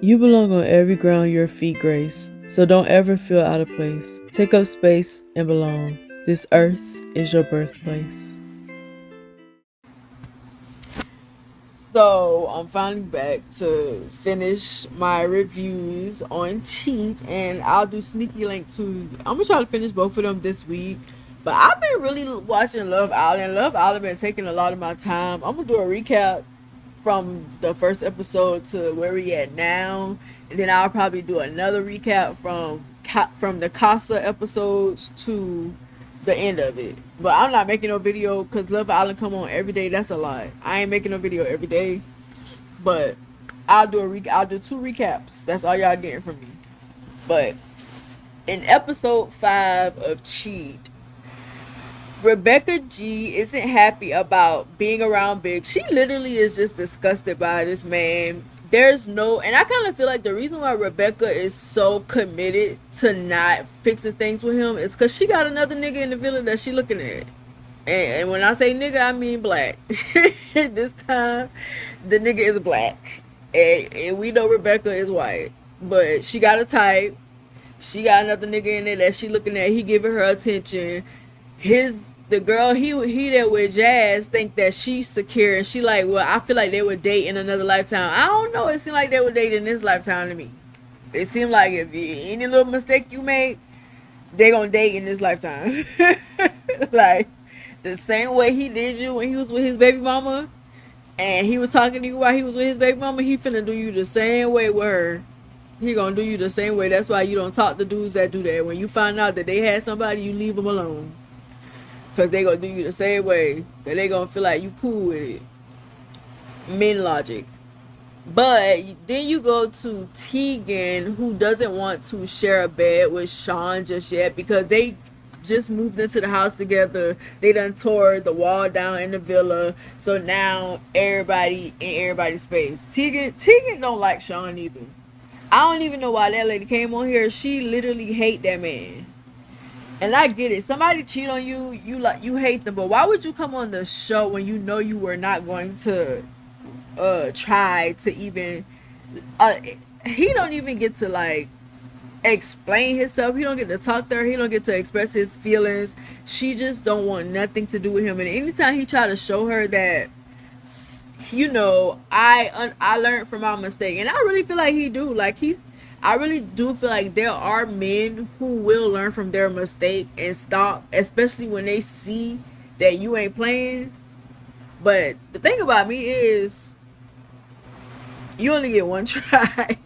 You belong on every ground your feet grace, so don't ever feel out of place. Take up space and belong. This earth is your birthplace. So I'm finally back to finish my reviews on Cheat, and I'll do Sneaky Link too. I'm gonna try to finish both of them this week. But I've been really watching Love Island. Love Island been taking a lot of my time. I'm gonna do a recap from the first episode to where we at now, and then I'll probably do another recap from the Casa episodes to the end of it. But I'm not making no video because Love Island come on every day. That's a lot. I ain't making no video every day, but I'll do two recaps. That's all y'all getting from me. But in episode 5 of Cheat, Rebecca G isn't happy about being around Big. She literally is just disgusted by this man. There's no, and I kind of feel like the reason why Rebecca is so committed to not fixing things with him is because she got another nigga in the villa that she looking at. And when I say nigga, I mean black. This time, the nigga is black. And we know Rebecca is white. But she got a type. She got another nigga in there that she looking at. He giving her attention. The girl he there with Jazz think that she's secure, and she like, well, I feel like they would date in another lifetime. I don't know. It seemed like they would date in this lifetime to me. It seemed like if any little mistake you make, they gonna date in this lifetime. Like the same way he did you when he was with his baby mama, and he was talking to you while he was with his baby mama. He finna do you the same way with her. He gonna do you the same way. That's why you don't talk to dudes that do that. When you find out that they had somebody, you leave them alone. Because they gonna do you the same way. That they gonna feel like you cool with it. Men logic. But then you go to Tegan, who doesn't want to share a bed with Sean just yet. Because they just moved into the house together. They done tore the wall down in the villa. So now everybody in everybody's space. Tegan don't like Sean either. I don't even know why that lady came on here. She literally hate that man. And I get it. Somebody cheat on you, you hate them. But why would you come on the show when you know you were not going to try to even he don't even get to like explain himself. He don't get to talk to her. He don't get to express his feelings. She just don't want nothing to do with him. And anytime he try to show her that, I learned from my mistake. And I really feel like he do. I really do feel like there are men who will learn from their mistake and stop, especially when they see that you ain't playing. But the thing about me is, you only get one try.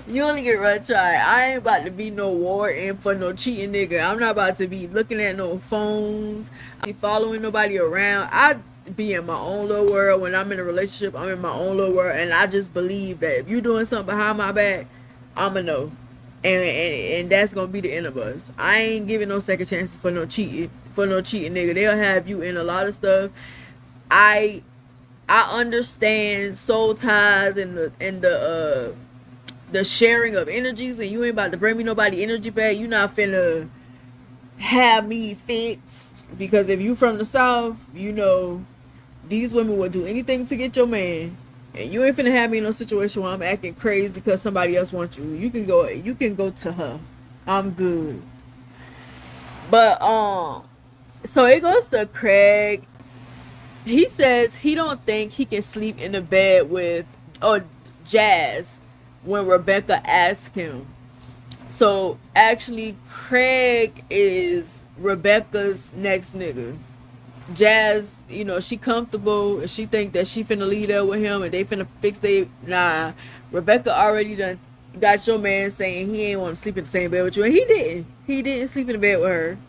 You only get one try. I ain't about to be no warden for no cheating nigga. I'm not about to be looking at no phones. I be following nobody around. I be in my own little world. When I'm in a relationship, I'm in my own little world, and I just believe that if you doing something behind my back, I'ma know, and that's gonna be the end of us. I ain't giving no second chances for no cheating nigga. They'll have you in a lot of stuff. I understand soul ties and the sharing of energies, and you ain't about to bring me nobody energy back. You not finna have me fixed, because if you from the South, these women will do anything to get your man, and you ain't finna have me in no situation where I'm acting crazy because somebody else wants you. You can go to her. I'm good. But so it goes to Craig. He says he don't think he can sleep in the bed with Jazz when Rebecca asks him. So actually Craig is Rebecca's next nigga. Jazz, she comfortable and she think that she finna leave there with him and they finna fix nah. Rebecca already done got your man saying he ain't want to sleep in the same bed with you, and he didn't sleep in the bed with her.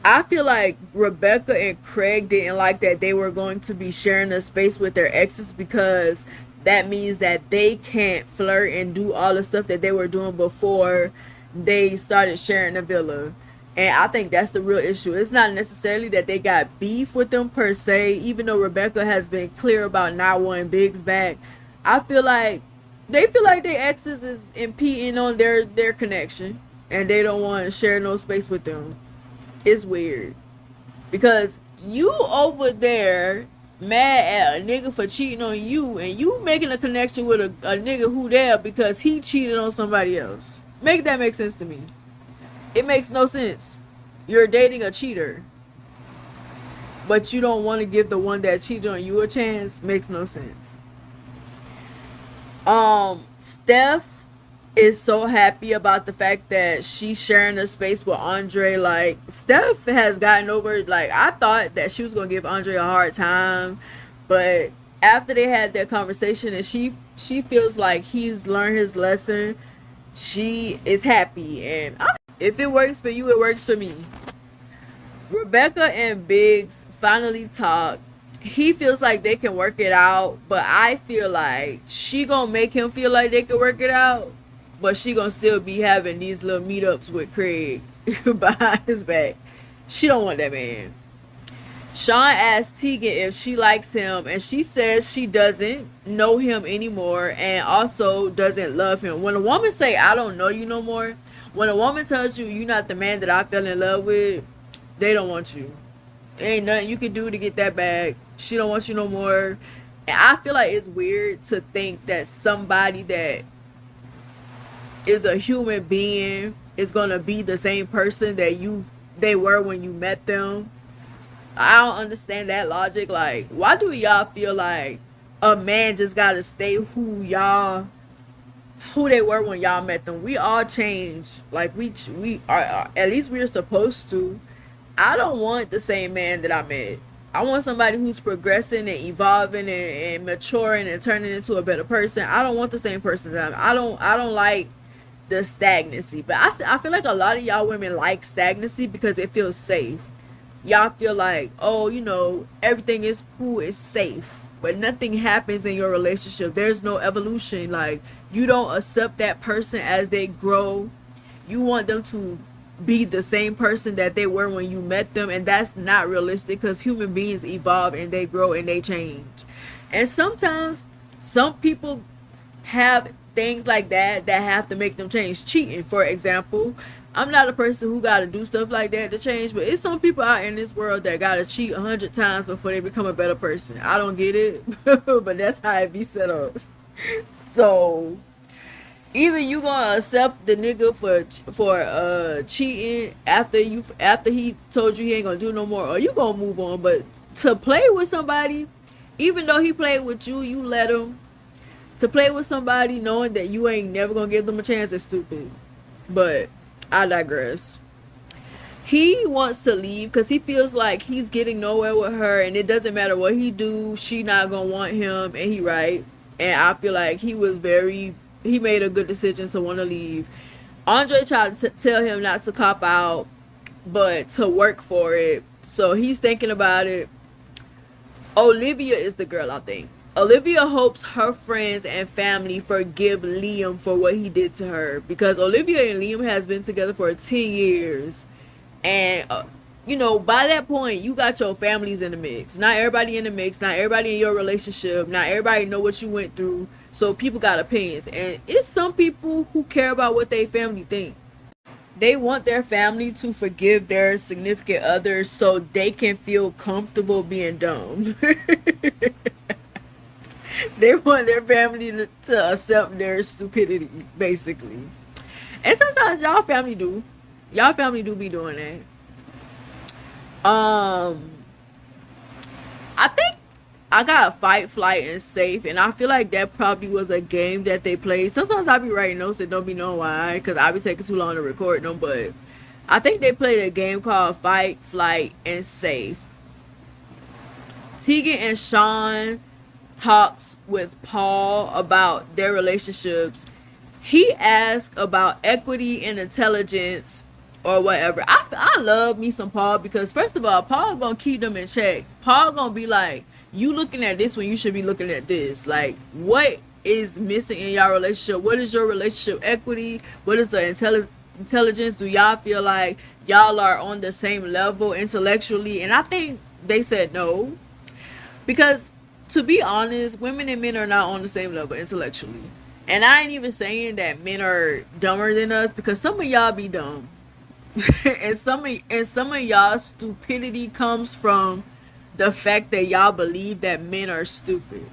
I feel like Rebecca and Craig didn't like that they were going to be sharing a space with their exes, because that means that they can't flirt and do all the stuff that they were doing before they started sharing the villa. And I think that's the real issue. It's not necessarily that they got beef with them per se, even though Rebecca has been clear about not wanting Biggs back. I feel like they feel like their exes is impeding on their connection, and they don't want to share no space with them. It's weird, because You over there mad at a nigga for cheating on you, and you making a connection with a nigga who there because he cheated on somebody else. Make that make sense to me. It makes no sense. You're dating a cheater, but you don't want to give the one that cheated on you a chance. Makes no sense. Steph is so happy about the fact that she's sharing a space with Andre. Like, Steph has gotten over, like, I thought that she was gonna give Andre a hard time, but after they had that conversation and she feels like he's learned his lesson, she is happy. And if it works for you, it works for me. Rebecca and Biggs finally talk. He feels like they can work it out, but I feel like she gonna make him feel like they can work it out, but she gonna still be having these little meetups with Craig behind his back. She don't want that man. Sean asks Tegan if she likes him, and she says she doesn't know him anymore and also doesn't love him. When a woman say, I don't know you no more, when a woman tells you you're not the man that I fell in love with, they don't want you. Ain't nothing you can do to get that back. She don't want you no more. And I feel like it's weird to think that somebody that is a human being is gonna be the same person that they were when you met them. I don't understand that logic. Like, why do y'all feel like a man just gotta stay who they were when y'all met them? We all change. Like, we are, at least we're supposed to. I don't want the same man that I met. I want somebody who's progressing and evolving and maturing and turning into a better person. I don't want the same person that I don't like the stagnancy. But I feel like a lot of y'all women like stagnancy because it feels safe. Y'all feel like, oh, everything is cool, it's safe. But nothing happens in your relationship. There's no evolution. Like, you don't accept that person as they grow. You want them to be the same person that they were when you met them, and that's not realistic because human beings evolve and they grow and they change. And sometimes some people have things like that have to make them change. Cheating, for example. I'm not a person who gotta do stuff like that to change, but it's some people out in this world that gotta cheat 100 times before they become a better person. I don't get it, but that's how it be set up. So either you gonna accept the nigga for cheating after he told you he ain't gonna do no more, or you gonna move on. But to play with somebody, even though he played with you, you let him. To play with somebody knowing that you ain't never gonna give them a chance is stupid. But I digress. He wants to leave because he feels like he's getting nowhere with her, and it doesn't matter what he do, she not gonna want him, and he right. And I feel like he made a good decision to want to leave. Andre tried to tell him not to cop out, but to work for it. So he's thinking about it. Olivia is the girl, I think. Olivia hopes her friends and family forgive Liam for what he did to her, because Olivia and Liam has been together for 10 years. And by that point, you got your families in the mix. Not everybody in the mix, not everybody in your relationship, not everybody know what you went through. So people got opinions, and it's some people who care about what their family think. They want their family to forgive their significant others so they can feel comfortable being dumb. They want their family to accept their stupidity, basically. And sometimes y'all family do be doing that. I think I got fight, flight, and safe, and I feel like that probably was a game that they played. Sometimes I be writing notes and don't be knowing why, because I be taking too long to record them. But I think they played a game called Fight, Flight, and Safe. Tegan and Sean talks with Paul about their relationships. He asked about equity and intelligence or whatever. I love me some Paul, because first of all, Paul gonna keep them in check. Paul gonna be like, you looking at this when you should be looking at this. Like, what is missing in y'all relationship? What is your relationship equity? What is the intelligence? Do y'all feel like y'all are on the same level intellectually? And I think they said no, because to be honest, women and men are not on the same level intellectually. And I ain't even saying that men are dumber than us, because some of y'all be dumb. and some of y'all stupidity comes from the fact that y'all believe that men are stupid.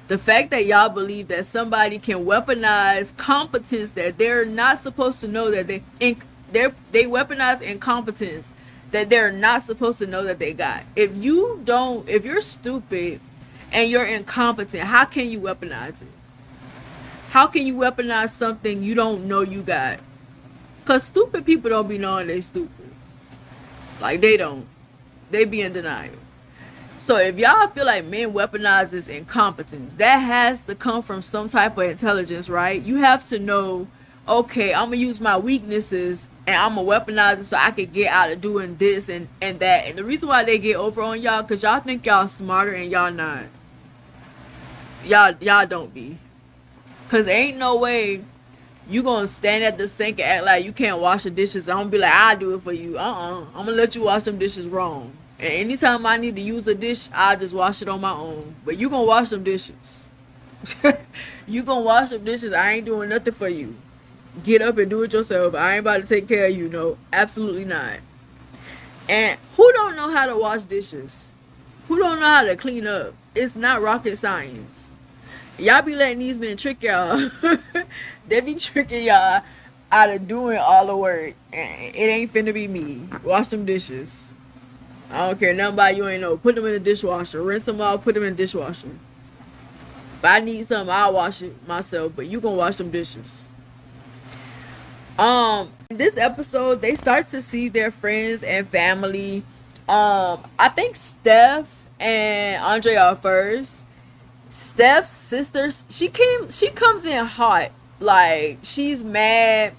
The fact that y'all believe that somebody can weaponize competence that they're not supposed to know that they weaponize incompetence that they're not supposed to know that they got. If you're stupid and you're incompetent, how can you weaponize it? How can you weaponize something you don't know you got? Cause stupid people don't be knowing they stupid. Like they don't. They be in denial. So if y'all feel like men weaponizes incompetence, that has to come from some type of intelligence, right? You have to know, okay, I'm gonna use my weaknesses and I'm gonna weaponize it so I can get out of doing this and that. And the reason why they get over on y'all, cause y'all think y'all smarter and y'all not. Y'all don't be. Cause ain't no way you gonna stand at the sink and act like you can't wash the dishes. I'm gonna be like, I'll do it for you. I'm gonna let you wash them dishes wrong. And anytime I need to use a dish, I'll just wash it on my own. But you gonna wash them dishes. You gonna wash them dishes. I ain't doing nothing for you. Get up and do it yourself. I ain't about to take care of you. No, absolutely not. And who don't know how to wash dishes? Who don't know how to clean up? It's not rocket science. Y'all be letting these men trick y'all. They be tricking y'all out of doing all the work. And it ain't finna be me. Wash them dishes. I don't care nothing about you ain't know. Put them in the dishwasher. Rinse them out, put them in the dishwasher. If I need something, I'll wash it myself. But you gonna wash them dishes. This episode, they start to see their friends and family. I think Steph and Andre are first. Steph's sister, she comes in hot. Like, she's mad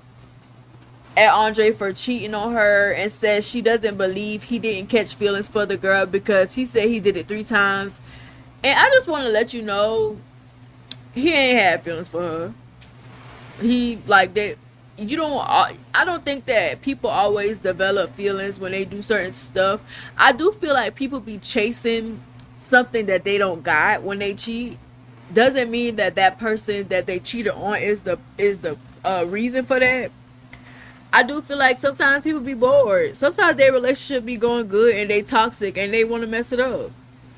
at Andre for cheating on her and says she doesn't believe he didn't catch feelings for the girl because he said he did it 3 times. And I just want to let you know, he ain't had feelings for her. He, like, that. I don't think that people always develop feelings when they do certain stuff. I do feel like people be chasing something that they don't got when they cheat. Doesn't mean that that person that they cheated on is the reason for that. I do feel like sometimes people be bored. Sometimes their relationship be going good and they toxic and they want to mess it up.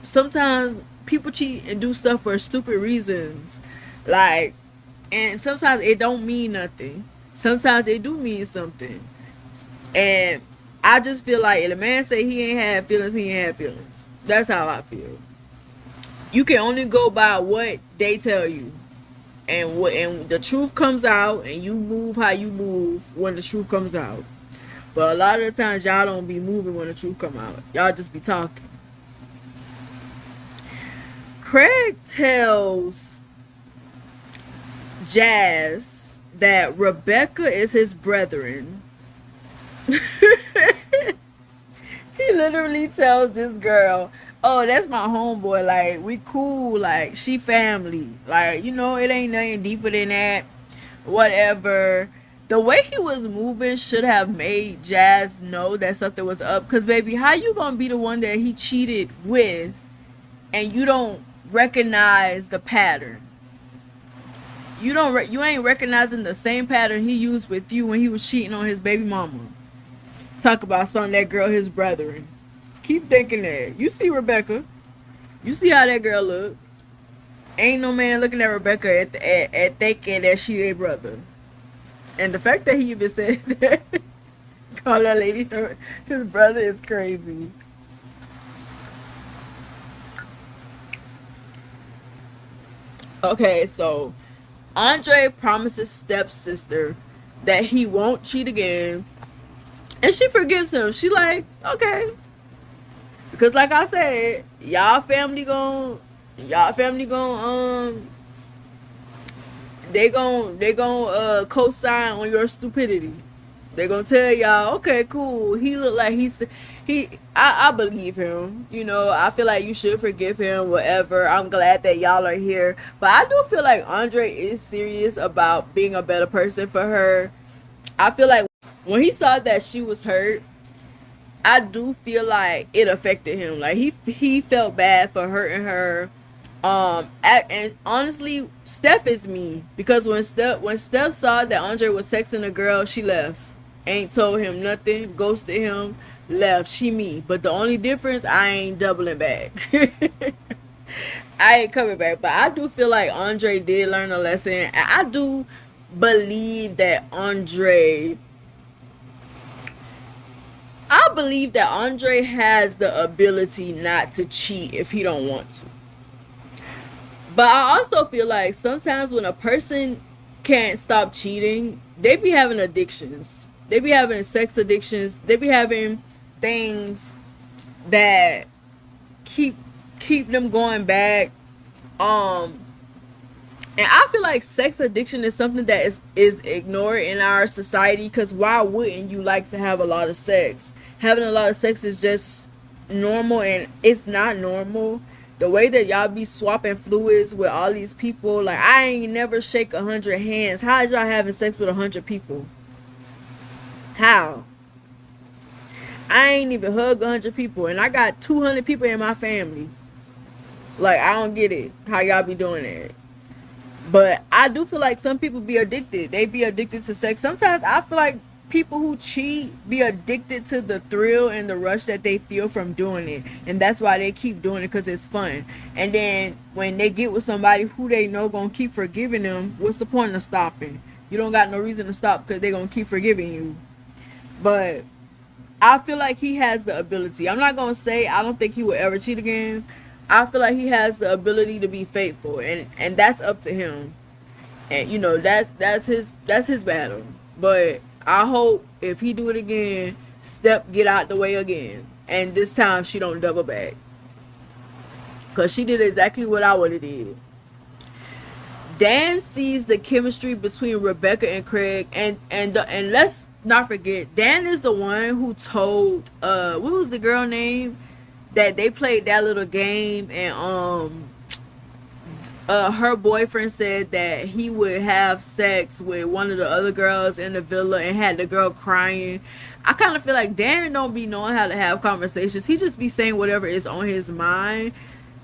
Sometimes people cheat and do stuff for stupid reasons. Like, and sometimes it don't mean nothing. Sometimes it do mean something. And I just feel like if the man say he ain't had feelings, he ain't had feelings. That's how I feel. You can only go by what they tell you. And the truth comes out and you move how you move when the truth comes out. But a lot of the times y'all don't be moving when the truth come out. Y'all just be talking. Craig tells Jazz that Rebecca is his brethren. He literally tells this girl, oh, that's my homeboy, like, we cool, like, she family, like, you know, it ain't nothing deeper than that, whatever. The way he was moving should have made Jazz know that something was up, because, baby, how you gonna be the one that he cheated with and you don't recognize the pattern? You ain't recognizing the same pattern he used with you when he was cheating on his baby mama. Talk about something that girl his brethren. Keep thinking that. You see Rebecca. You see how that girl look. Ain't no man looking at Rebecca at thinking that she a brother. And the fact that he even said that, call that lady his brother, is crazy. Okay, so Andre promises stepsister that he won't cheat again. And she forgives him. She like, okay. Because like I said, y'all family gon' they gon' co-sign on your stupidity. They gonna tell y'all, okay, cool. He look like I believe him. You know, I feel like you should forgive him, whatever. I'm glad that y'all are here. But I do feel like Andre is serious about being a better person for her. I feel like when he saw that she was hurt, I do feel like it affected him. Like he felt bad for hurting her. And honestly, Steph is me, because when Steph saw that Andre was sexting a girl, she left. Ain't told him nothing, ghosted him, left, she me. But the only difference, I ain't doubling back. I ain't coming back. But I do feel like Andre did learn a lesson. And I do believe that Andre has the ability not to cheat if he don't want to. But I also feel like sometimes when a person can't stop cheating, they be having addictions. They be having sex addictions. They be having things that keep keep them going back. Um and I feel like sex addiction is something that is ignored in our society, cuz why wouldn't you like to have a lot of sex? Having a lot of sex is just normal, and it's not normal. The way that y'all be swapping fluids with all these people, like I ain't never shake 100 hands. How is y'all having sex with 100 people? How? I ain't even hug 100 people, and I got 200 people in my family. Like I don't get it. How y'all be doing that? But I do feel like some people be addicted. They be addicted to sex. Sometimes I feel like people who cheat be addicted to the thrill and the rush that they feel from doing it. And that's why they keep doing it, because it's fun. And then when they get with somebody who they know gonna keep forgiving them, what's the point of stopping? You don't got no reason to stop because they gonna keep forgiving you. But I feel like he has the ability. I'm not gonna say I don't think he will ever cheat again. I feel like he has the ability to be faithful, and that's up to him. And that's his battle. But I hope if he do it again, Step get out the way again, and this time she don't double back, cause she did exactly what I would have did. Dan sees the chemistry between Rebecca and Craig, and let's not forget, Dan is the one who told what was the girl name that they played that little game, and her boyfriend said that he would have sex with one of the other girls in the villa and had the girl crying. I kind of feel like Dan don't be knowing how to have conversations. He just be saying whatever is on his mind.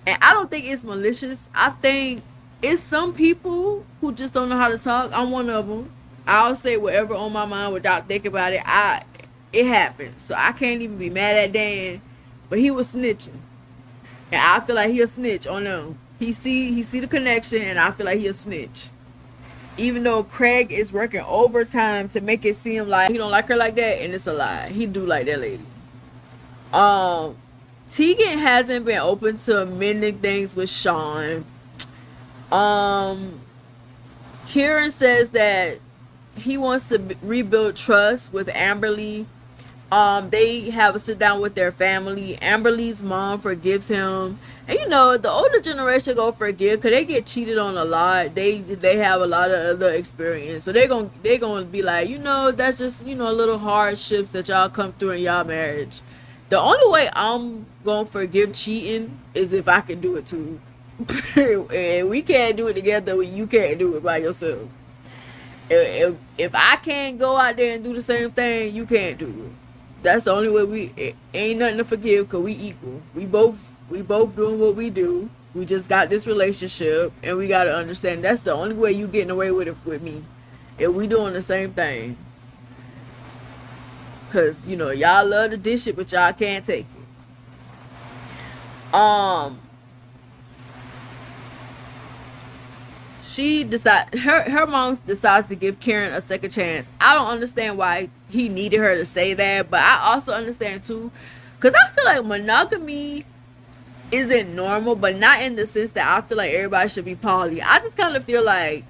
And I don't think it's malicious. I think it's some people who just don't know how to talk. I'm one of them. I'll say whatever on my mind without thinking about it. It happened. So I can't even be mad at Dan. But he was snitching. And I feel like he a snitch on them. He see the connection, and I feel like he a snitch. Even though Craig is working overtime to make it seem like he don't like her like that, and it's a lie. He do like that lady. Um, Tegan hasn't been open to mending things with Sean. Um, Kieran says that he wants to rebuild trust with Amberly. They have a sit down with their family. Amberly's mom forgives him, and the older generation go forgive because they get cheated on a lot. They have a lot of other experience, so they gonna be like, that's just little hardships that y'all come through in y'all marriage. The only way I'm gonna forgive cheating is if I can do it too. And we can't do it together. You can't do it by yourself. If I can't go out there and do the same thing, you can't do it. That's the only way. It ain't nothing to forgive, because we equal. We both doing what we do. We just got this relationship, and we got to understand that's the only way you getting away with it with me, if we doing the same thing. Because y'all love to dish it, but y'all can't take it. She decide her mom decides to give Karen a second chance. I don't understand why he needed her to say that, but I also understand too, because I feel like monogamy isn't normal, but not in the sense that I feel like everybody should be poly. I just kind of feel like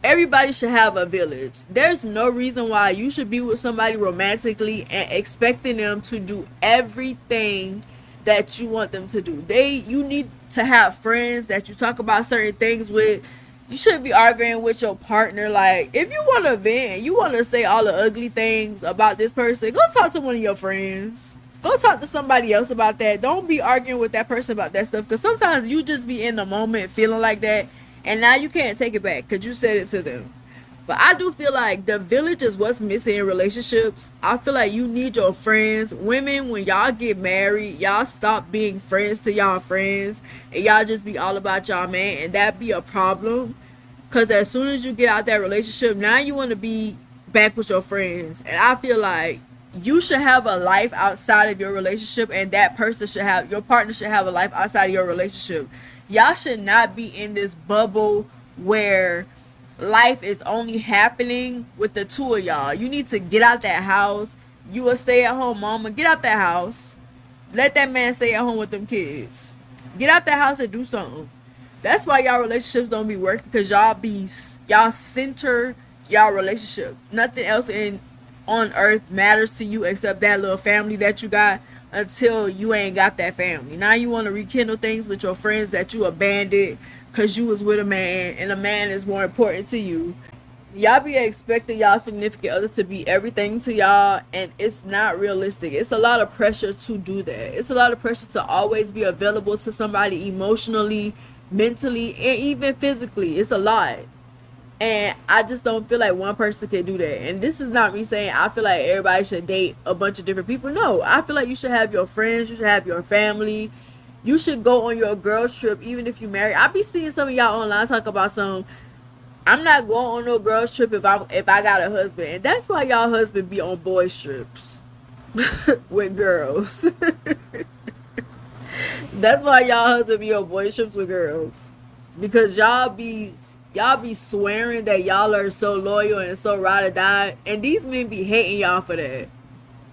everybody should have a village. There's no reason why you should be with somebody romantically and expecting them to do everything that you want them to do. You need to have friends that you talk about certain things with. You shouldn't be arguing with your partner. Like, if you want to vent, you want to say all the ugly things about this person, go talk to one of your friends. Go talk to somebody else about that. Don't be arguing with that person about that stuff, because sometimes you just be in the moment feeling like that, and now you can't take it back because you said it to them. But I do feel like the village is what's missing in relationships. I feel like you need your friends. Women, when y'all get married, y'all stop being friends to y'all friends, and y'all just be all about y'all man, and that be a problem. Because as soon as you get out that relationship, now you want to be back with your friends. And I feel like you should have a life outside of your relationship, and that person should have, your partner should have a life outside of your relationship. Y'all should not be in this bubble where life is only happening with the two of y'all. You need to get out that house. You a stay at home mama. Get out that house. Let that man stay at home with them kids. Get out that house and do something. That's why y'all relationships don't be working, because y'all center y'all relationship. Nothing else in on earth matters to you except that little family that you got, until you ain't got that family. Now you want to rekindle things with your friends that you abandoned because you was with a man, and a man is more important to you. Y'all be expecting y'all significant other to be everything to y'all, and it's not realistic. It's a lot of pressure to do that. It's a lot of pressure to always be available to somebody emotionally, mentally, and even physically. It's a lot. And I just don't feel like one person can do that. And this is not me saying I feel like everybody should date a bunch of different people. No, I feel like you should have your friends, you should have your family. You should go on your girls trip even if you married. I be seeing some of y'all online talk about some, I'm not going on no girls trip if I got a husband. And that's why y'all husband be on boys trips with girls. That's why y'all husband be on boys trips with girls. Because y'all be swearing that y'all are so loyal and so ride or die, and these men be hating y'all for that.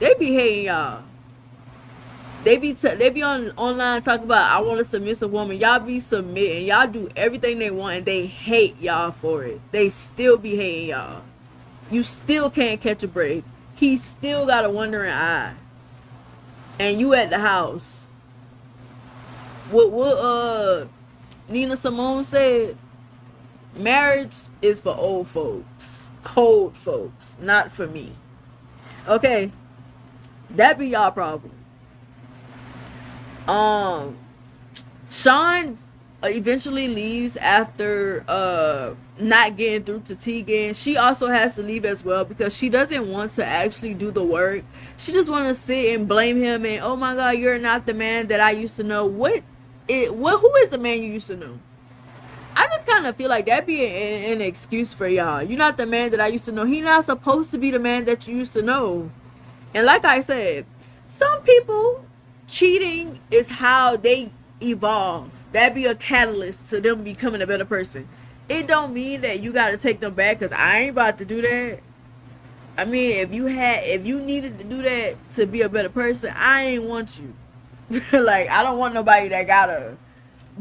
They be hating y'all. They be on online talking about I want a submissive woman. Y'all be submitting. Y'all do everything they want, and they hate y'all for it. They still be hating y'all. You still can't catch a break. He still got a wandering eye, and you at the house. What Nina Simone said? Marriage is for old folks, cold folks, not for me. Okay, that be y'all problem. Sean eventually leaves after not getting through to Tegan. She also has to leave as well because she doesn't want to actually do the work. She just want to sit and blame him and, oh my god, you're not the man that I used to know. Who is the man you used to know? I just kind of feel like that be an excuse for y'all. You're not the man that I used to know. He not supposed to be the man that you used to know. And like I said, some people, cheating is how they evolve. That be a catalyst to them becoming a better person. It don't mean that you got to take them back, because I ain't about to do that. I mean, if you needed to do that to be a better person, I ain't want you. Like, I don't want nobody that gotta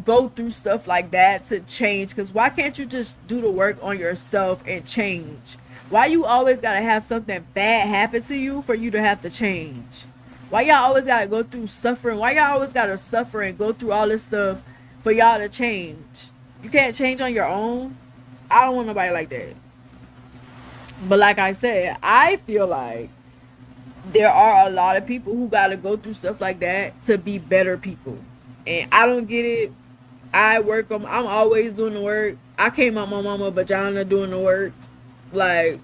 go through stuff like that to change. Because why can't you just do the work on yourself and change? Why you always gotta have something bad happen to you for you to have to change? Why y'all always gotta go through suffering? Why y'all always gotta suffer and go through all this stuff for y'all to change? You can't change on your own. I don't want nobody like that. But like I said, I feel like there are a lot of people who gotta go through stuff like that to be better people. And I don't get it. I'm always doing the work. I came out my mama vagina doing the work. Like,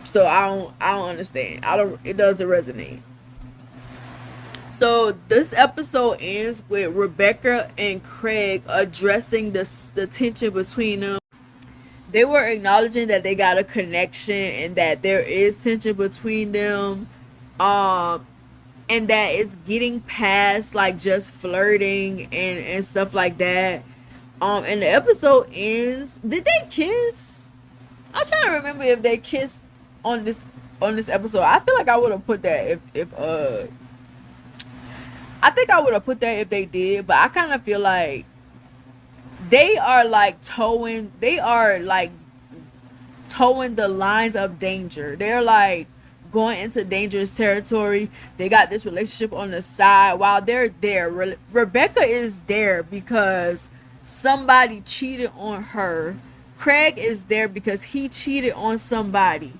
so I don't understand. It doesn't resonate. So this episode ends with Rebecca and Craig addressing the tension between them. They were acknowledging that they got a connection and that there is tension between them. And that it's getting past like just flirting and stuff like that. And the episode ends. Did they kiss? I'm trying to remember if they kissed on this episode. I feel like I would have put that if I think I would have put that if they did, but I kind of feel like they are like towing the lines of danger. They're like going into dangerous territory. They got this relationship on the side while they're there. Rebecca is there because somebody cheated on her. Craig is there because he cheated on somebody.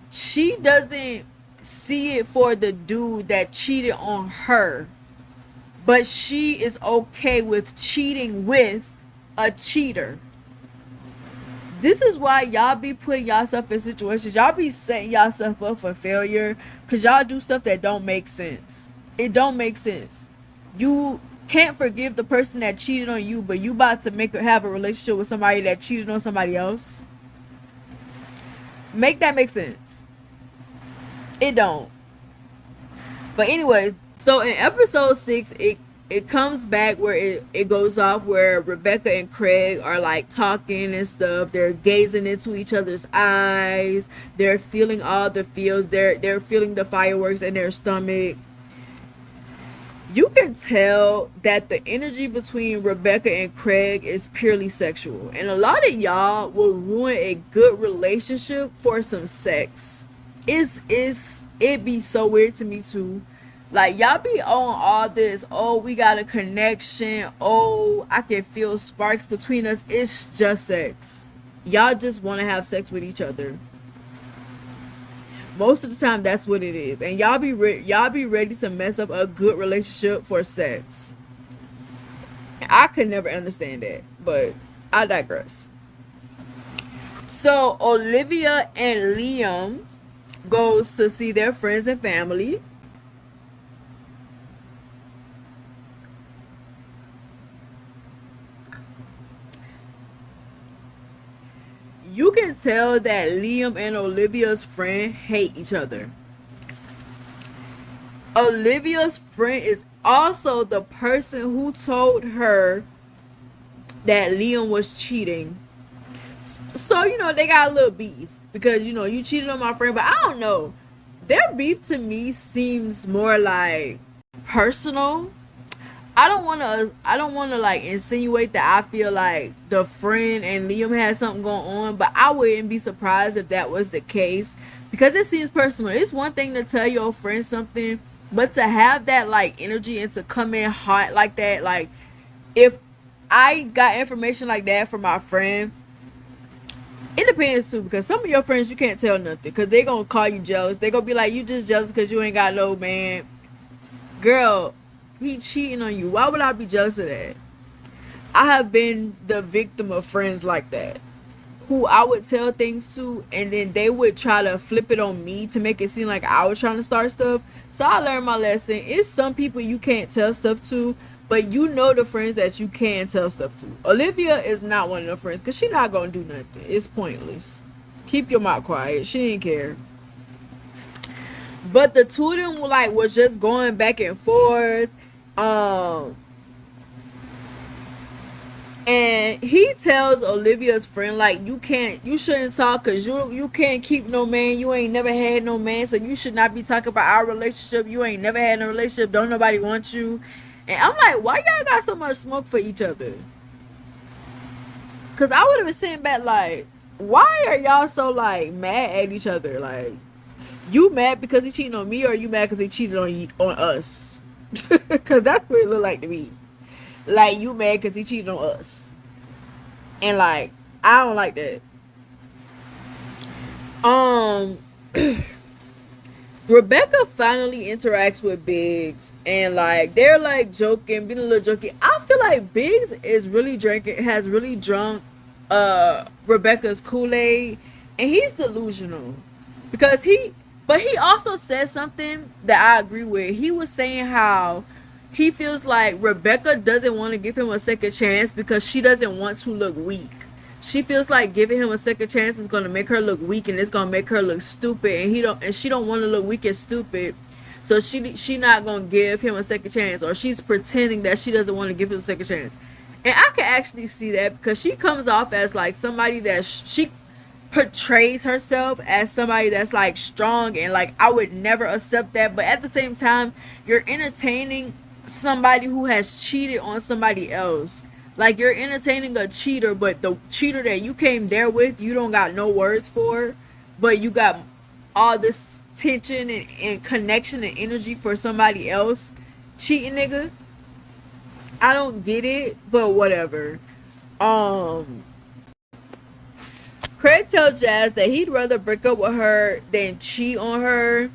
She doesn't see it for the dude that cheated on her, but she is okay with cheating with a cheater. This is why y'all be putting yourself in situations. Y'all be setting yourself up for failure because y'all do stuff that don't make sense. It don't make sense. You can't forgive the person that cheated on you, but you about to have a relationship with somebody that cheated on somebody else. Make that make sense. It don't. But anyways, so in episode 6, it comes back where it goes off where Rebecca and Craig are like talking and stuff. They're gazing into each other's eyes. They're feeling all the feels. They're feeling the fireworks in their stomach. You can tell that the energy between Rebecca and Craig is purely sexual. And a lot of y'all will ruin a good relationship for some sex. It be so weird to me too. Like y'all be on all this, oh, we got a connection, oh, I can feel sparks between us. It's just sex. Y'all just want to have sex with each other. Most of the time, that's what it is, and y'all be ready to mess up a good relationship for sex. I could never understand that, but I digress. So Olivia and Liam goes to see their friends and family. You can tell that Liam and Olivia's friend hate each other. Olivia's friend is also the person who told her that Liam was cheating. So, they got a little beef because, you cheated on my friend, but I don't know. Their beef to me seems more like personal. I don't want to like insinuate that I feel like the friend and Liam had something going on, but I wouldn't be surprised if that was the case because it seems personal. It's one thing to tell your friend something, but to have that like energy and to come in hot like that, like if I got information like that from my friend, it depends too because some of your friends you can't tell nothing because they gonna call you jealous. They gonna be like, you just jealous because you ain't got no man. Girl, he cheating on you. Why would I be jealous of that? I have been the victim of friends like that, who I would tell things to, and then they would try to flip it on me to make it seem like I was trying to start stuff. So I learned my lesson. It's some people you can't tell stuff to, but you know the friends that you can tell stuff to. Olivia is not one of the friends because she not gonna do nothing. It's pointless. Keep your mouth quiet. She didn't care. But the two of them like was just going back and forth. Um, and he tells Olivia's friend like you shouldn't talk because you can't keep no man. You ain't never had no man, so you should not be talking about our relationship. You ain't never had no relationship. Don't nobody want you. And I'm like, why y'all got so much smoke for each other? Cause I would have been sitting back like, why are y'all so like mad at each other? Like, you mad because he cheating on me, or you mad because he cheated on us? Cause that's what it look like to me. Like you mad because he cheated on us, and like I don't like that. Um, Rebecca finally interacts with Biggs, and like they're like joking, being a little jokey. I feel like Biggs is really drinking, has really drunk Rebecca's Kool-Aid, and he's delusional because but he also said something that I agree with. He was saying how he feels like Rebecca doesn't want to give him a second chance because she doesn't want to look weak. She feels like giving him a second chance is gonna make her look weak, and it's gonna make her look stupid, and she don't want to look weak and stupid, so she not gonna give him a second chance, or she's pretending that she doesn't want to give him a second chance. And I can actually see that because she comes off as like somebody that she portrays herself as somebody that's like strong, and like I would never accept that, but at the same time you're entertaining somebody who has cheated on somebody else. Like you're entertaining a cheater, but the cheater that you came there with, you don't got no words for, but you got all this tension and connection and energy for somebody else. Cheating nigga. I don't get it, but whatever. Um Craig tells Jazz that he'd rather break up with her than cheat on her.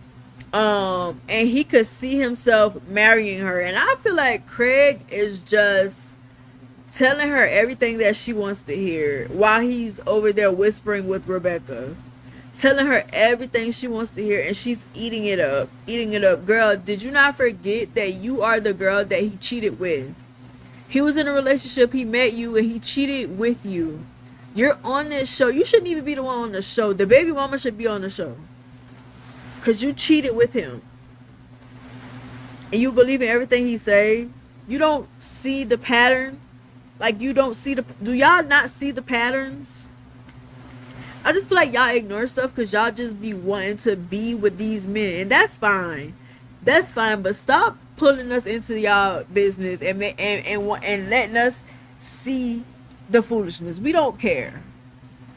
And he could see himself marrying her. And I feel like Craig is just telling her everything that she wants to hear while he's over there whispering with Rebecca. Telling her everything she wants to hear, and she's eating it up. Eating it up. Girl, did you not forget that you are the girl that he cheated with? He was in a relationship, he met you, and he cheated with you. You're on this show. You shouldn't even be the one on the show. The baby mama should be on the show. because you cheated with him and you believe in everything he say. You don't see the pattern. Like, you don't see the, do y'all not see the patterns? I just feel like y'all ignore stuff because y'all just be wanting to be with these men, and that's fine. That's fine, but stop pulling us into y'all business and letting us see the foolishness. We don't care.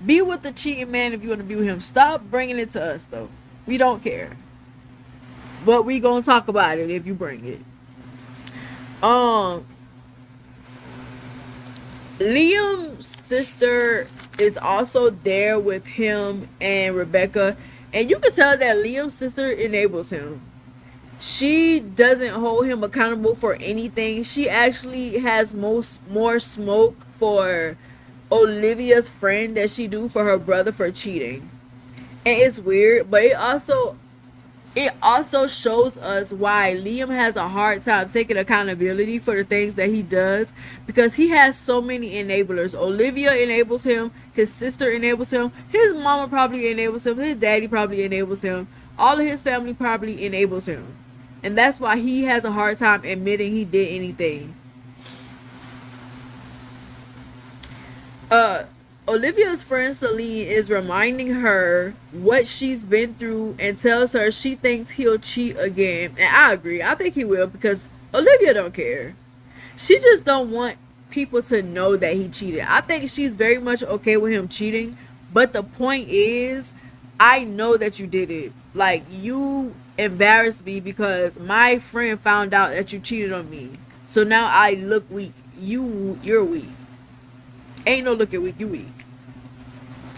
Be with the cheating man if you want to be with him. Stop bringing it to us, though. We don't care. But we gonna talk about it if you bring it. Liam's sister is also there with him and Rebecca, and you can tell that Liam's sister enables him. She doesn't hold him accountable for anything. She actually has more smoke for Olivia's friend that she do for her brother for cheating. And it's weird, but it also shows us why Liam has a hard time taking accountability for the things that he does, because he has so many enablers. Olivia enables him, his sister enables him, his mama probably enables him, his daddy probably enables him, all of his family probably enables him. And that's why he has a hard time admitting he did anything. Olivia's friend Celine is reminding her what she's been through and tells her she thinks he'll cheat again. And I agree. I think he will, because Olivia don't care. She just don't want people to know that he cheated. I think she's very much okay with him cheating. But the point is, I know that you did it. Like, you embarrassed me because my friend found out that you cheated on me. So now I look weak. You're weak. Ain't no looking weak, you weak.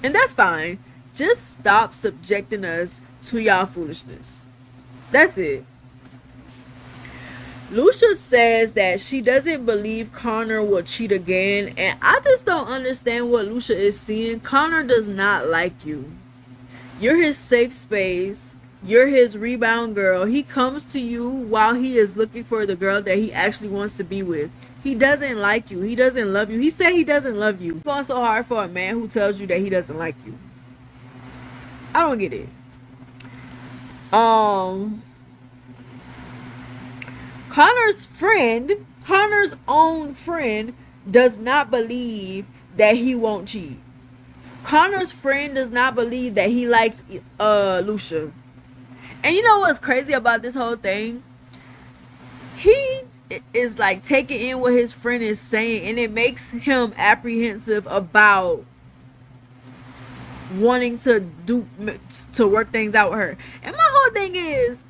And that's fine. Just stop subjecting us to y'all foolishness. That's it. Lucia says that she doesn't believe Connor will cheat again. And I just don't understand what Lucia is seeing. Connor does not like you. You're his safe space. You're his rebound girl. He comes to you while he is looking for the girl that he actually wants to be with. He doesn't like you. He doesn't love you. He said he doesn't love you. It's going so hard for a man who tells you that he doesn't like you. I don't get it. Connor's own friend does not believe that he won't cheat. Connor's friend does not believe that he likes Lucia. And you know what's crazy about this whole thing? He is like taking in what his friend is saying, and it makes him apprehensive about wanting to work things out with her. And my whole thing is,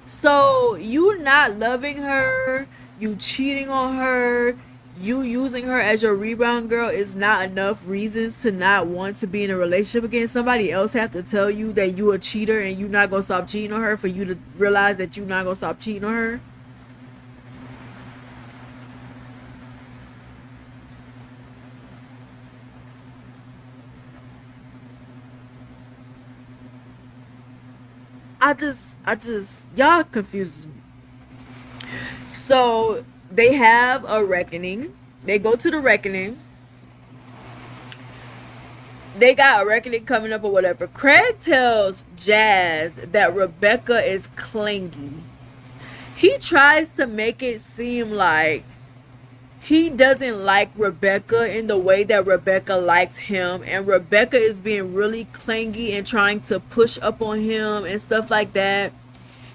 so you not loving her, you cheating on her, you using her as your rebound girl is not enough reasons to not want to be in a relationship again. Somebody else have to tell you that you a cheater and you not gonna stop cheating on her for you to realize that you not gonna stop cheating on her. Y'all confuses me. So they have a reckoning. They go to the reckoning. They got a reckoning coming up or whatever. Craig tells Jazz that Rebecca is clingy. He tries to make it seem like he doesn't like Rebecca in the way that Rebecca likes him, and Rebecca is being really clingy and trying to push up on him and stuff like that.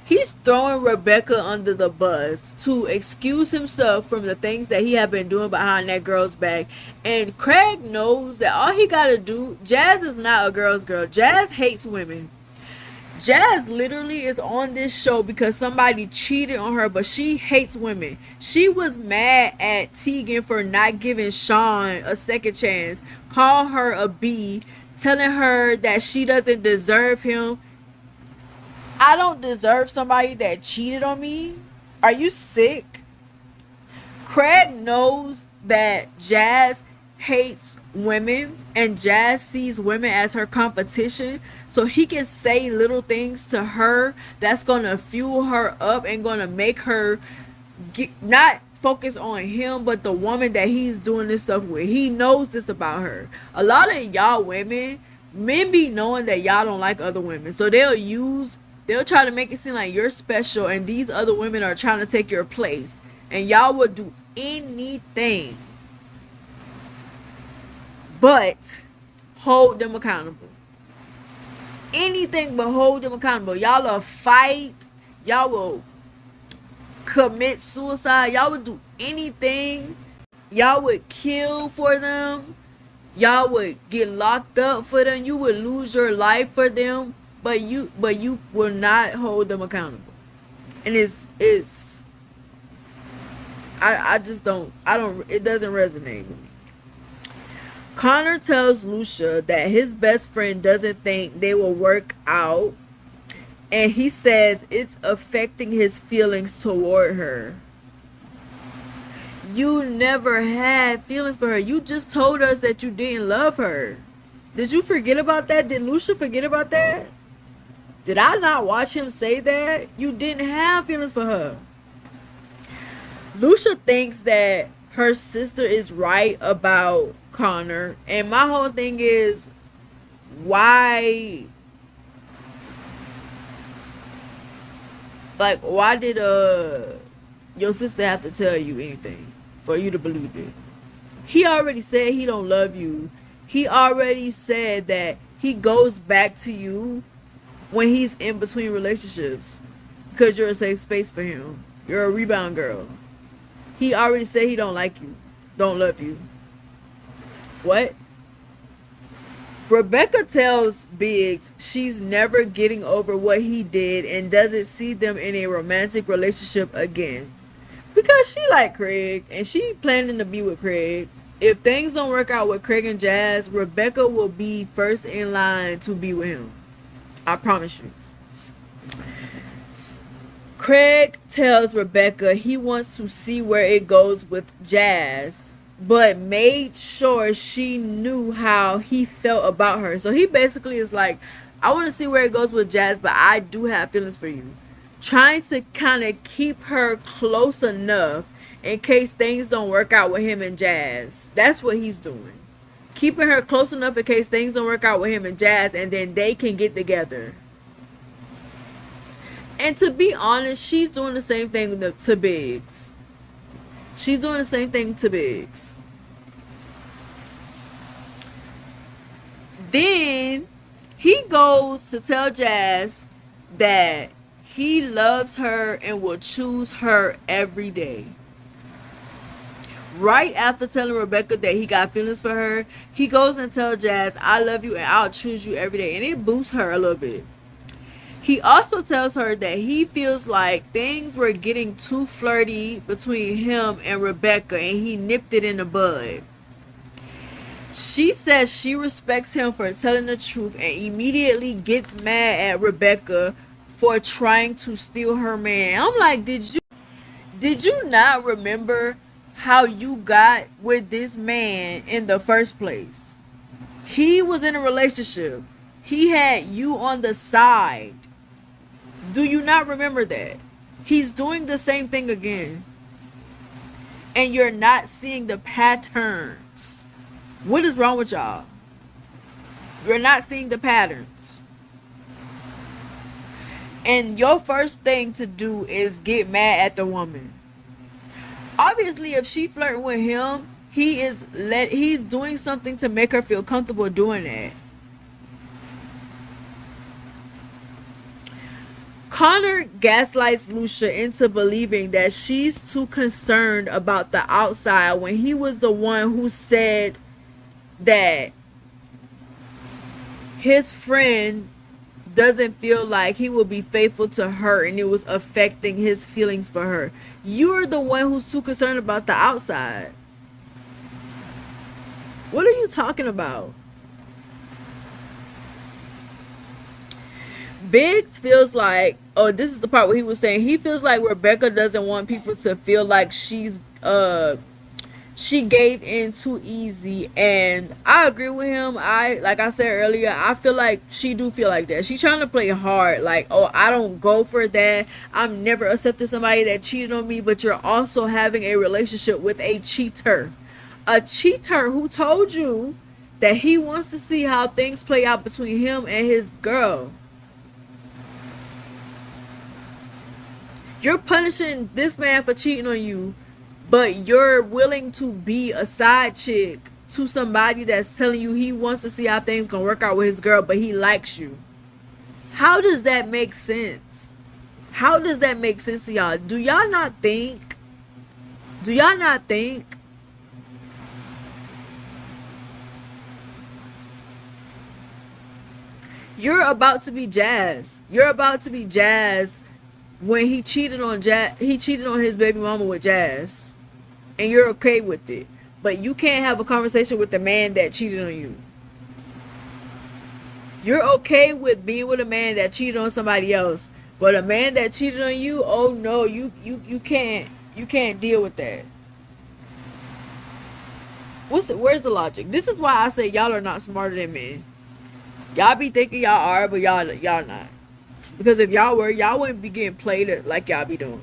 He's throwing Rebecca under the bus to excuse himself from the things that he had been doing behind that girl's back. And Craig knows that all he gotta do, Jazz is not a girl's girl. Jazz hates women. Jazz literally is on this show because somebody cheated on her, but she hates women. She was mad at Tegan for not giving Sean a second chance, call her a B, telling her that she doesn't deserve him. I don't deserve somebody that cheated on me. Are you sick? Craig knows that Jazz hates women and Jazz sees women as her competition, so he can say little things to her that's gonna fuel her up and gonna make her not focus on him but the woman that he's doing this stuff with. He knows this about her. A lot of y'all men be knowing that y'all don't like other women, so they'll use They'll try to make it seem like you're special and these other women are trying to take your place. And y'all would do anything but hold them accountable. Anything but hold them accountable. Y'all will fight. Y'all will commit suicide. Y'all would do anything. Y'all would kill for them. Y'all would get locked up for them. You would lose your life for them. But you will not hold them accountable. And it's I just don't, it doesn't resonate with me. Connor tells Lucia that his best friend doesn't think they will work out, and he says it's affecting his feelings toward her. You never had feelings for her. You just told us that you didn't love her. Did you forget about that? Did Lucia forget about that? Did I not watch him say that? You didn't have feelings for her. Lucia thinks that her sister is right about Connor. And my whole thing is, why? Like, why did your sister have to tell you anything for you to believe it? He already said he don't love you. He already said that he goes back to you when he's in between relationships because you're a safe space for him. You're a rebound girl. He already said he don't like you, don't love you. What? Rebecca tells Biggs she's never getting over what he did and doesn't see them in a romantic relationship again. Because she like Craig and she planning to be with Craig. If things don't work out with Craig and Jazz, Rebecca will be first in line to be with him. I promise you. Craig tells Rebecca he wants to see where it goes with Jazz, but made sure she knew how he felt about her. So he basically is like, I want to see where it goes with Jazz, but I do have feelings for you. Trying to kind of keep her close enough in case things don't work out with him and Jazz. That's what he's doing. Keeping her close enough in case things don't work out with him and Jazz, and then they can get together. And to be honest, she's doing the same thing to Biggs. She's doing the same thing to Biggs. Then he goes to tell Jazz that he loves her and will choose her every day. Right after telling Rebecca that he got feelings for her, he goes and tells Jazz, I love you and I'll choose you every day. And it boosts her a little bit. He also tells her that he feels like things were getting too flirty between him and Rebecca and he nipped it in the bud. She says she respects him for telling the truth and immediately gets mad at Rebecca for trying to steal her man. I'm like, did you not remember how you got with this man in the first place? He was in a relationship. He had you on the side. Do you not remember that? He's doing the same thing again. And you're not seeing the patterns. What is wrong with y'all? You're not seeing the patterns. And your first thing to do is get mad at the woman. Obviously, if she flirting with him, he's doing something to make her feel comfortable doing that. Connor gaslights Lucia into believing that she's too concerned about the outside when he was the one who said that his friend doesn't feel like he will be faithful to her and it was affecting his feelings for her. You're the one who's too concerned about the outside. What are you talking about? Biggs feels like, oh, this is the part where he was saying he feels like Rebecca doesn't want people to feel like she gave in too easy, and I agree with him. Like I said earlier, I feel like she do feel like that. She's trying to play hard, like, oh, I don't go for that. I'm never accepting somebody that cheated on me, but you're also having a relationship with a cheater. A cheater who told you that he wants to see how things play out between him and his girl. You're punishing this man for cheating on you, but you're willing to be a side chick to somebody that's telling you he wants to see how things gonna work out with his girl, but he likes you. How does that make sense? How does that make sense to y'all? Do y'all not think? Do y'all not think you're about to be Jazz? You're about to be Jazz when he cheated on Jazz. He cheated on his baby mama with Jazz, and you're okay with it. But you can't have a conversation with the man that cheated on you. You're okay with being with a man that cheated on somebody else, but a man that cheated on you, oh no, you can't deal with that. Where's the logic? This is why I say y'all are not smarter than men. Y'all be thinking y'all are, but y'all not. Because if y'all were, y'all wouldn't be getting played like y'all be doing.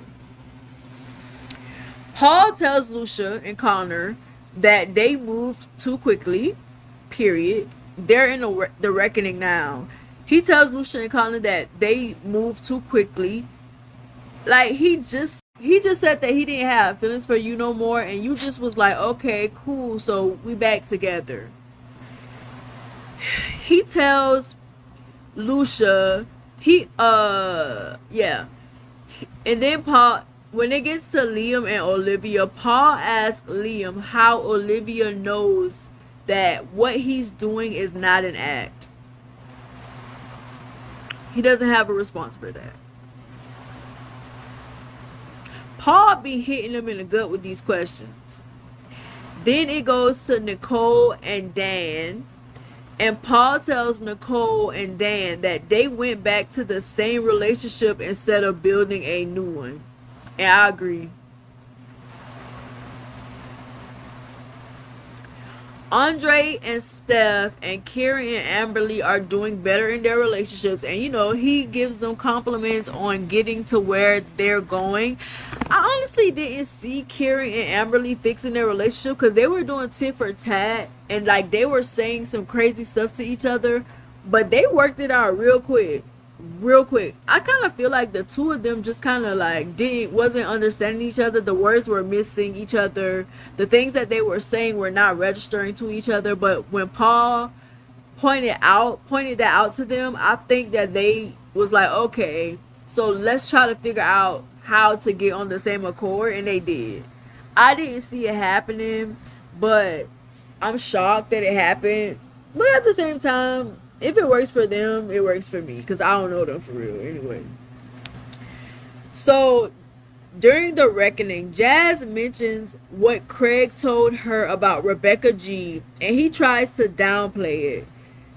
Paul tells Lucia and Connor that they moved too quickly. Period. They're in the reckoning now. He tells Lucia and Connor that they moved too quickly. Like he just said that he didn't have feelings for you no more, and you just was like, okay, cool, so we back together. He tells Lucia, yeah. And then Paul, when it gets to Liam and Olivia, Paul asks Liam how Olivia knows that what he's doing is not an act. He doesn't have a response for that. Paul be hitting him in the gut with these questions. Then it goes to Nicole and Dan. And Paul tells Nicole and Dan that they went back to the same relationship instead of building a new one. And I agree. Andre and Steph and Carrie and Amberly are doing better in their relationships, and he gives them compliments on getting to where they're going. I honestly didn't see Carrie and Amberly fixing their relationship because they were doing tit for tat and like they were saying some crazy stuff to each other, but they worked it out real quick. I kind of feel like the two of them just kind of like wasn't understanding each other. The words were missing each other. The things that they were saying were not registering to each other. But when Paul pointed that out to them, I think that they was like, okay, so let's try to figure out how to get on the same accord, and they did. I didn't see it happening, but I'm shocked that it happened. But at the same time, if it works for them, it works for me, because I don't know them for real anyway. So during the reckoning, Jazz mentions what Craig told her about Rebecca G, and he tries to downplay it.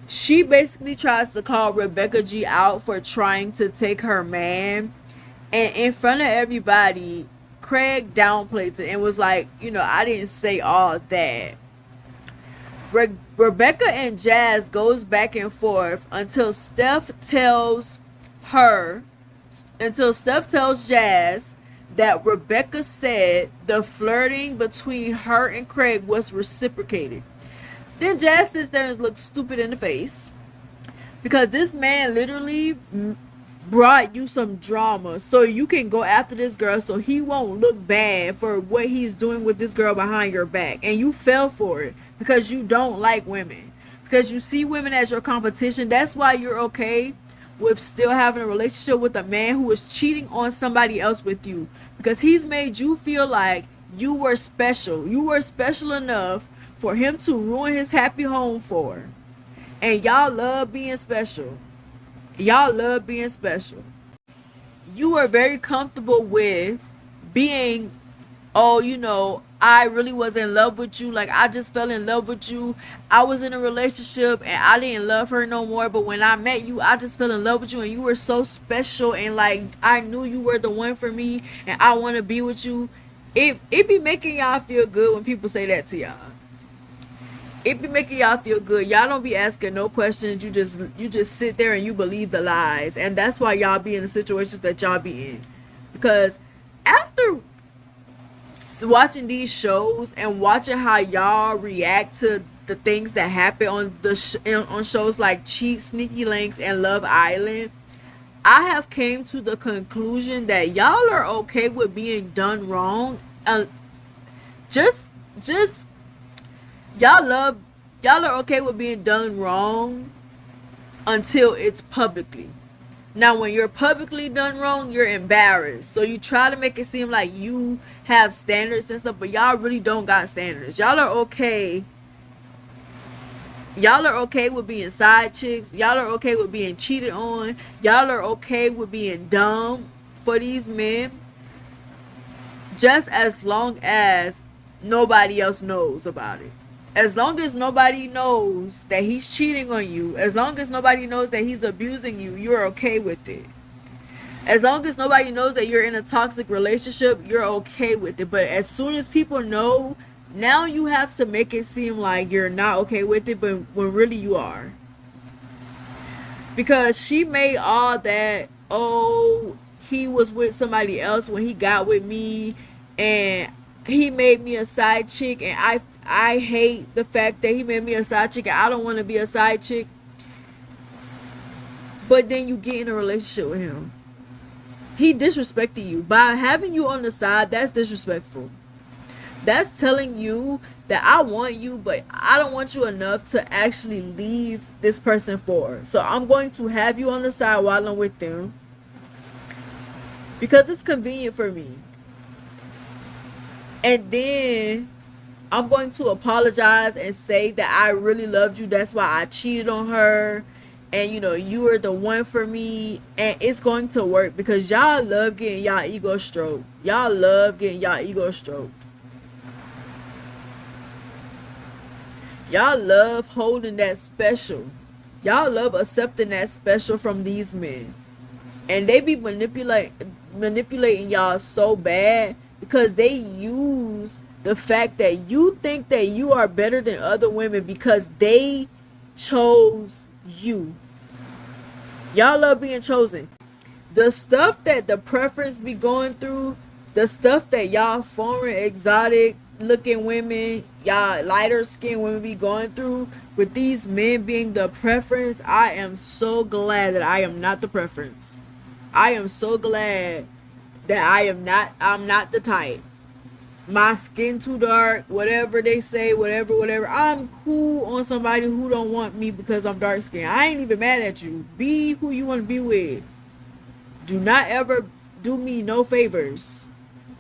She basically tries to call Rebecca G out for trying to take her man, and in front of everybody, Craig downplays it and was like, I didn't say all that. Rebecca and Jazz goes back and forth until Steph tells Jazz that Rebecca said the flirting between her and Craig was reciprocated. Then Jazz sits there and looks stupid in the face because this man literally brought you some drama so you can go after this girl so he won't look bad for what he's doing with this girl behind your back, and you fell for it because you don't like women, because you see women as your competition. That's why you're okay with still having a relationship with a man who is cheating on somebody else with you, because he's made you feel like you were special enough for him to ruin his happy home for. And y'all love being special. You are very comfortable with being, I really was in love with you. Like, I just fell in love with you. I was in a relationship and I didn't love her no more. But when I met you, I just fell in love with you. And you were so special. And, like, I knew you were the one for me. And I want to be with you. It be making y'all feel good when people say that to y'all. It be making y'all feel good. Y'all don't be asking no questions. You just sit there and you believe the lies. And that's why y'all be in the situations that y'all be in. Because after watching these shows and watching how y'all react to the things that happen on on shows like Cheat, Sneaky Links, and Love Island, I have came to the conclusion that y'all are okay with being done wrong. Uh, just just y'all love y'all are okay with being done wrong until it's publicly. Now, when you're publicly done wrong, you're embarrassed. So you try to make it seem like you have standards and stuff, but y'all really don't got standards. Y'all are okay. Y'all are okay with being side chicks. Y'all are okay with being cheated on. Y'all are okay with being dumb for these men, just as long as nobody else knows about it. As long as nobody knows that he's cheating on you, as long as nobody knows that he's abusing you, you're okay with it. As long as nobody knows that you're in a toxic relationship, you're okay with it. But as soon as people know, now you have to make it seem like you're not okay with it, but when really you are. Because she made all that, oh, he was with somebody else when he got with me, and he made me a side chick, and I hate the fact that he made me a side chick, and I don't want to be a side chick. But then you get in a relationship with him. He disrespected you by having you on the side. That's disrespectful. That's telling you that I want you, but I don't want you enough to actually leave this person for. So I'm going to have you on the side while I'm with them because it's convenient for me. And then I'm going to apologize and say that I really loved you. That's why I cheated on her. And you are the one for me. And it's going to work because y'all love getting y'all ego stroked. Y'all love getting y'all ego stroked. Y'all love holding that special. Y'all love accepting that special from these men. And they be manipulating y'all so bad because they use the fact that you think that you are better than other women because they chose you. Y'all love being chosen. The stuff that the preference be going through, the stuff that y'all foreign exotic looking women, y'all lighter skinned women be going through with these men being the preference, I am so glad that I am not the preference. I am so glad that I'm not the type. My skin too dark, whatever they say, whatever. I'm cool on somebody who don't want me because I'm dark skinned. I ain't even mad at you. Be who you want to be with. Do not ever do me no favors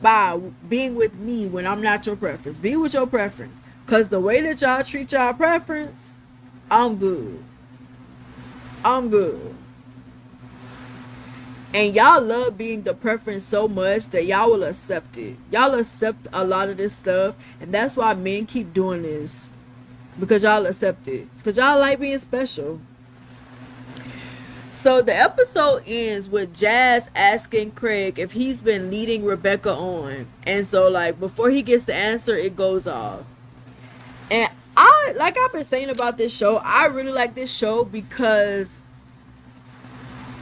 by being with me when I'm not your preference. Be with your preference. Because the way that y'all treat y'all preference, I'm good. I'm good. And y'all love being the preference so much that y'all will accept it. Y'all accept a lot of this stuff. And that's why men keep doing this. Because y'all accept it. Because y'all like being special. So the episode ends with Jazz asking Craig if he's been leading Rebecca on. And so before he gets the answer, it goes off. And like I've been saying about this show, I really like this show because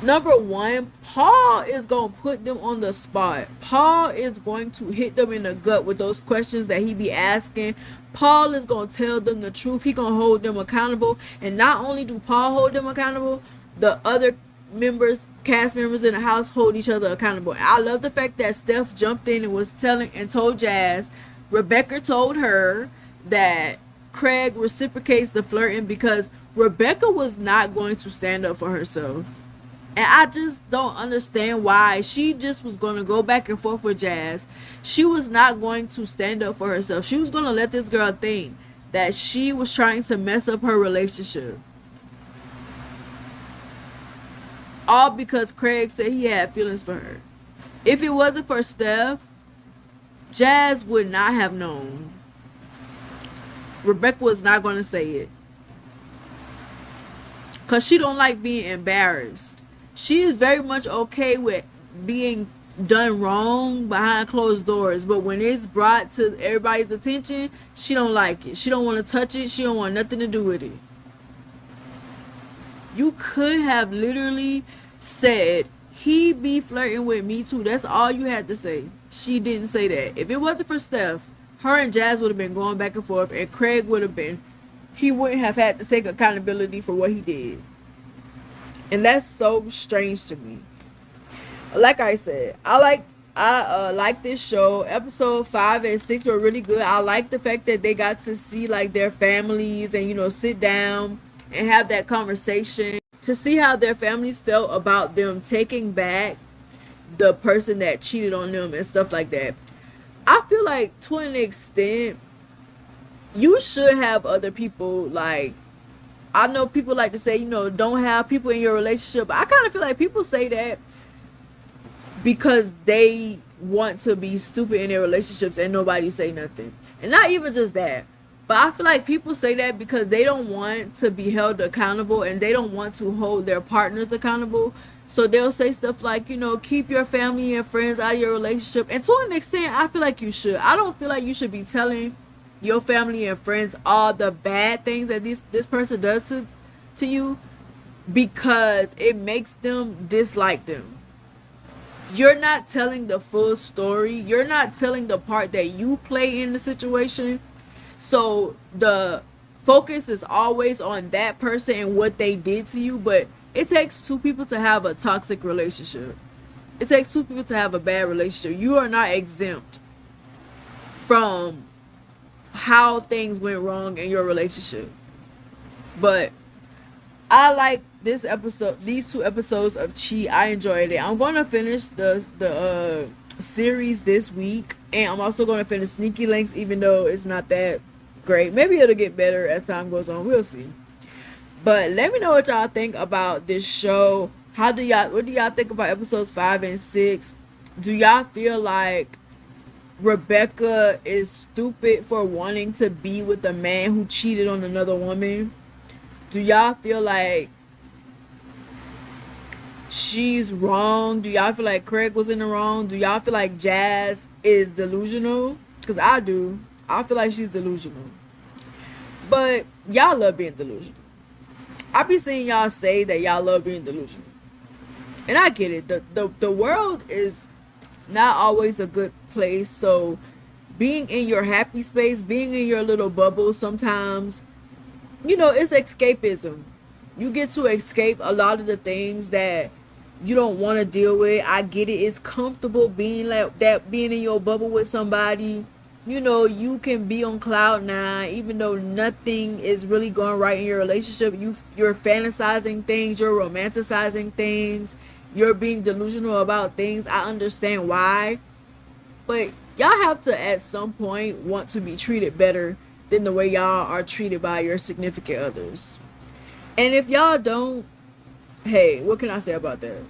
number one, Paul is going to put them on the spot. Paul is going to hit them in the gut with those questions that he be asking. Paul is going to tell them the truth. He going to hold them accountable. And not only do Paul hold them accountable, the other cast members in the house hold each other accountable. I love the fact that Steph jumped in and was told Jazz, Rebecca told her that Craig reciprocates the flirting because Rebecca was not going to stand up for herself. And I just don't understand why. She just was going to go back and forth with Jazz. She was not going to stand up for herself. She was going to let this girl think that she was trying to mess up her relationship. All because Craig said he had feelings for her. If it wasn't for Steph, Jazz would not have known. Rebecca was not going to say it. Because she don't like being embarrassed. She is very much okay with being done wrong behind closed doors. But when it's brought to everybody's attention, she don't like it. She don't want to touch it. She don't want nothing to do with it. You could have literally said, he be flirting with me too. That's all you had to say. She didn't say that. If it wasn't for Steph, her and Jazz would have been going back and forth, and Craig would have been, he wouldn't have had to take accountability for what he did. And that's so strange to me. Like I said, I like this show. Episode 5 and 6 were really good. I like the fact that they got to see like their families and sit down and have that conversation to see how their families felt about them taking back the person that cheated on them and stuff like that. I feel like to an extent you should have other people. Like, I know people like to say, don't have people in your relationship. I kind of feel like people say that because they want to be stupid in their relationships and nobody say nothing. And not even just that, but I feel like people say that because they don't want to be held accountable and they don't want to hold their partners accountable. So they'll say stuff like, keep your family and friends out of your relationship. And to an extent, I feel like you should. I don't feel like you should be telling your family and friends all the bad things that this person does to you, because it makes them dislike them. You're not telling the full story. You're not telling the part that you play in the situation. So the focus is always on that person and what they did to you. But it takes two people to have a toxic relationship. It takes two people to have a bad relationship. You are not exempt from how things went wrong in your relationship. But I like these 2 episodes of Cheat. I enjoyed it. I'm gonna finish the series this week, and I'm also gonna finish Sneaky Links, even though it's not that great. Maybe it'll get better as time goes on. We'll see. But let me know what y'all think about this show. What do y'all think about episodes 5 and 6? Do y'all feel like Rebecca is stupid for wanting to be with a man who cheated on another woman? Do y'all feel like she's wrong? Do y'all feel like Craig was in the wrong? Do y'all feel like Jazz is delusional? Because I do. I feel like she's delusional. But y'all love being delusional. I be seeing y'all say that y'all love being delusional. And I get it. The world is not always a good place. So being in your happy space, being in your little bubble sometimes, it's escapism. You get to escape a lot of the things that you don't want to deal with. I get it. It's comfortable being like that, being in your bubble with somebody. You can be on cloud 9 even though nothing is really going right in your relationship. You're fantasizing things, you're romanticizing things, you're being delusional about things. I understand why. But y'all have to at some point want to be treated better than the way y'all are treated by your significant others. And if y'all don't, hey, what can I say about that?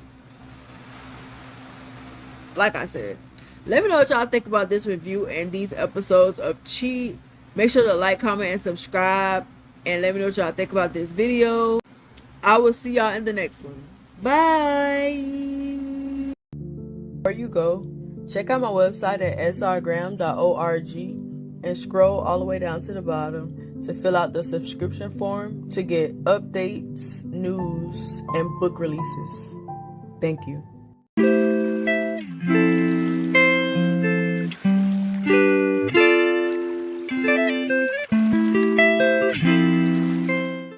Like I said, let me know what y'all think about this review and these episodes of Cheat. Make sure to like, comment, and subscribe. And let me know what y'all think about this video. I will see y'all in the next one. Bye. Before you go, check out my website at srgrahamwrites.org and scroll all the way down to the bottom to fill out the subscription form to get updates, news, and book releases. Thank you.